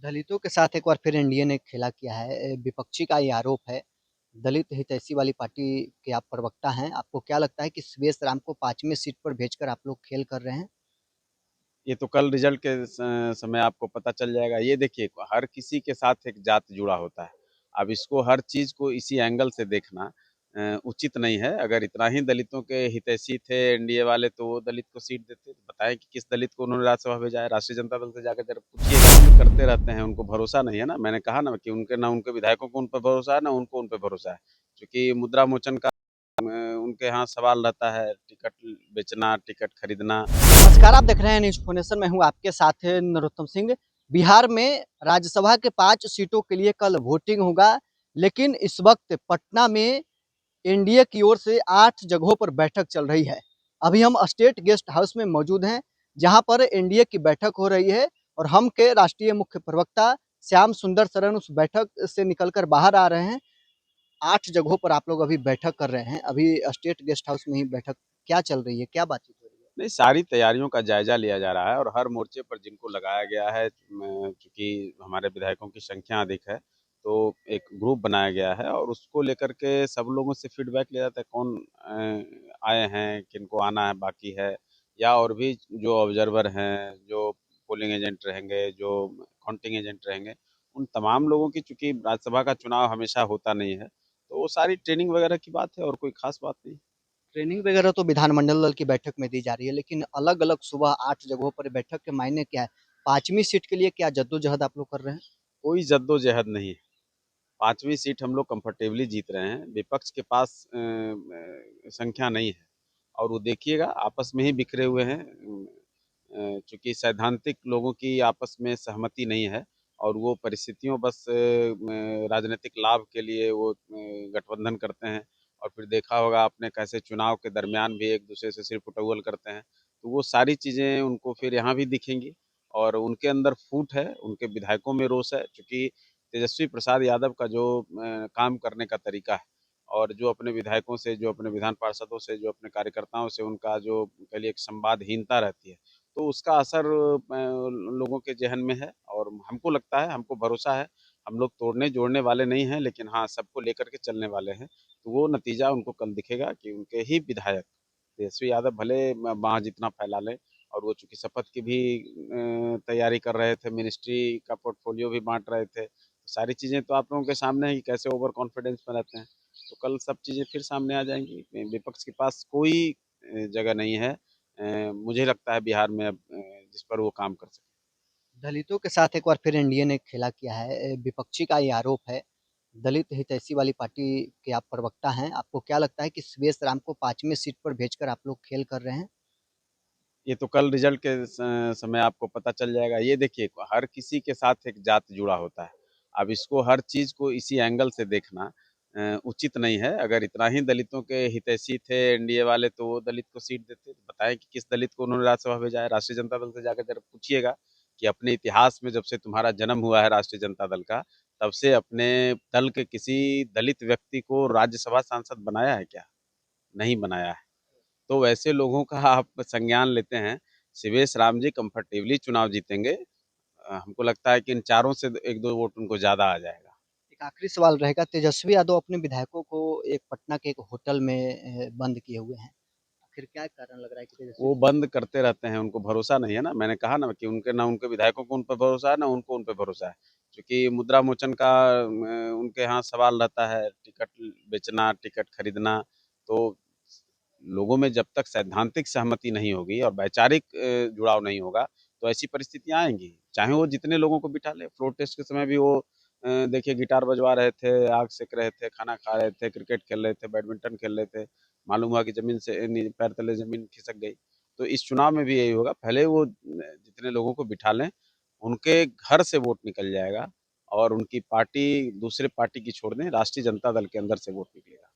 दलितों के साथ एक बार फिर एनडीए ने खेला किया है। विपक्षी का ये आरोप है। दलित हितैषी वाली पार्टी के आप प्रवक्ता हैं। आपको क्या लगता है कि सुरेश राम को 5वीं सीट पर भेजकर आप लोग खेल कर रहे हैं? ये तो कल रिजल्ट के समय आपको पता चल जाएगा। ये देखिए, हर किसी के साथ एक जात जुड़ा होता है। अब इसको हर चीज़ को इसी एंगल से देखना उचित नहीं है। अगर इतना ही दलितों के हितैषी थे एनडीए वाले, तो वो दलित को सीट देते। बताएं कि किस दलित को उन्होंने राज्यसभा भेजा है। राष्ट्रीय जनता दल से जाकर जरा पूछिएगा। करते रहते हैं, उनको भरोसा नहीं है ना। मैंने कहा ना कि उनके ना उनके विधायकों को उन पर भरोसा है, ना उनको उन पर भरोसा है। क्योंकि मुद्रा मोचन का उनके यहाँ सवाल रहता है, टिकट बेचना, टिकट खरीदना। नमस्कार, आप देख रहे हैं न्यूज फोनेशन में हूँ आपके साथ है नरोत्तम सिंह। बिहार में राज्यसभा के 5 सीटों के लिए कल वोटिंग होगा, लेकिन इस वक्त पटना में एनडीए की ओर से 8 जगहों पर बैठक चल रही है। अभी हम स्टेट गेस्ट हाउस में मौजूद हैं, जहां पर एनडीए की बैठक हो रही है और हम के राष्ट्रीय मुख्य प्रवक्ता श्याम सुंदर शरण उस बैठक से निकलकर बाहर आ रहे हैं। 8 जगहों पर आप लोग अभी बैठक कर रहे हैं। अभी स्टेट गेस्ट हाउस में ही बैठक क्या चल रही है, क्या बातचीत हो रही है? नहीं, सारी तैयारियों का जायजा लिया जा रहा है और हर मोर्चे पर जिनको लगाया गया है, चूंकि हमारे विधायकों की संख्या अधिक है, तो एक ग्रुप बनाया गया है और उसको लेकर के सब लोगों से फीडबैक लिया जाता है। कौन आए हैं, किनको आना है बाकी है, या और भी जो ऑब्जर्वर हैं, जो पोलिंग एजेंट रहेंगे, जो काउंटिंग एजेंट रहेंगे, उन तमाम लोगों की, चूंकि राज्यसभा का चुनाव हमेशा होता नहीं है, तो वो सारी ट्रेनिंग वगैरह की बात है और कोई खास बात नहीं। ट्रेनिंग वगैरह तो विधानमंडल दल की बैठक में दी जा रही है, लेकिन अलग-अलग सुबह 8 जगहों पर बैठक के मायने क्या है? 5वीं सीट के लिए क्या जद्दोजहद आप लोग कर रहे हैं? कोई जद्दोजहद नहीं है। 5वीं सीट हम लोग कंफर्टेबली जीत रहे हैं। विपक्ष के पास संख्या नहीं है और वो देखिएगा आपस में ही बिखरे हुए हैं। चूंकि सैद्धांतिक लोगों की आपस में सहमति नहीं है और वो परिस्थितियों बस राजनीतिक लाभ के लिए वो गठबंधन करते हैं। और फिर देखा होगा आपने कैसे चुनाव के दरमियान भी एक दूसरे से सिर फुटौल करते हैं। तो वो सारी चीज़ें उनको फिर यहाँ भी दिखेंगी और उनके अंदर फूट है, उनके विधायकों में रोष है। चूंकि तेजस्वी प्रसाद यादव का जो काम करने का तरीका है और जो अपने विधायकों से, जो अपने विधान पार्षदों से, जो अपने कार्यकर्ताओं से उनका जो कह लिए एक संवादहीनता रहती है, तो उसका असर लोगों के ज़हन में है और हमको लगता है, हमको भरोसा है, हम लोग तोड़ने जोड़ने वाले नहीं हैं, लेकिन हाँ, सबको लेकर के चलने वाले हैं। तो वो नतीजा उनको कल दिखेगा कि उनके ही विधायक तेजस्वी यादव भले बाँह जितना फैला लें, और वो चूँकि शपथ की भी तैयारी कर रहे थे, मिनिस्ट्री का पोर्टफोलियो भी बाँट रहे थे। तो सारी चीज़ें तो आप लोगों के सामने है कि कैसे ओवर कॉन्फिडेंस में रहते हैं। तो कल सब चीज़ें फिर सामने आ जाएँगी। विपक्ष के पास कोई जगह नहीं है, मुझे लगता है बिहार में अब, जिस पर वो काम कर सकें। दलितों के साथ एक बार फिर एनडीए ने खेला किया है। विपक्षी का ये आरोप है। दलित हितैषी वाली पार्टी के आप प्रवक्ता हैं। आपको क्या लगता है कि सुरेश राम को 5वीं सीट पर भेजकर आप लोग खेल कर रहे हैं? ये तो कल रिजल्ट के समय आपको पता चल जाएगा। ये देखिए, हर किसी के साथ एक जात जुड़ा होता है। अब इसको हर चीज़ को इसी एंगल से देखना उचित नहीं है। अगर इतना ही दलितों के हितैषी थे एनडीए वाले, तो वो दलित को सीट देते। बताएं कि किस दलित को उन्होंने राज्यसभा भेजा है। राष्ट्रीय जनता दल से जाकर जरा पूछिएगा कि अपने इतिहास में जब से तुम्हारा जन्म हुआ है राष्ट्रीय जनता दल का, तब से अपने दल के किसी दलित व्यक्ति को राज्यसभा सांसद बनाया है क्या? नहीं बनाया है। तो वैसे लोगों का आप संज्ञान लेते हैं। शिवेश राम जी कंफर्टेबली चुनाव जीतेंगे। हमको लगता है कि इन चारों से 1-2 वोट उनको ज़्यादा आ जाएगा। एक आखिरी सवाल रहेगा, तेजस्वी यादव अपने विधायकों को एक पटना के एक होटल में बंद किए हुए हैं। आखिर क्या कारण लग रहा है कि तेजस्वी वो जी? बंद करते रहते हैं, उनको भरोसा नहीं है ना। मैंने कहा ना कि उनके ना उनके विधायकों को उन पे भरोसा है, ना उनको उन पे भरोसा है। क्योंकि मुद्रा मोचन का उनके यहाँ सवाल रहता है, टिकट बेचना, टिकट खरीदना। तो लोगों में जब तक सैद्धांतिक सहमति नहीं होगी और वैचारिक जुड़ाव नहीं होगा, तो ऐसी परिस्थितियाँ आएँगी। चाहे वो जितने लोगों को बिठा ले। फ्लोर टेस्ट के समय भी वो देखिए गिटार बजवा रहे थे, आग सेक रहे थे, खाना खा रहे थे, क्रिकेट खेल रहे थे, बैडमिंटन खेल रहे थे। मालूम हुआ कि ज़मीन से पैर तले ज़मीन खिसक गई। तो इस चुनाव में भी यही होगा। पहले वो जितने लोगों को बिठा लें, उनके घर से वोट निकल जाएगा और उनकी पार्टी दूसरे पार्टी की छोड़ दें, राष्ट्रीय जनता दल के अंदर से वोट निकलेगा।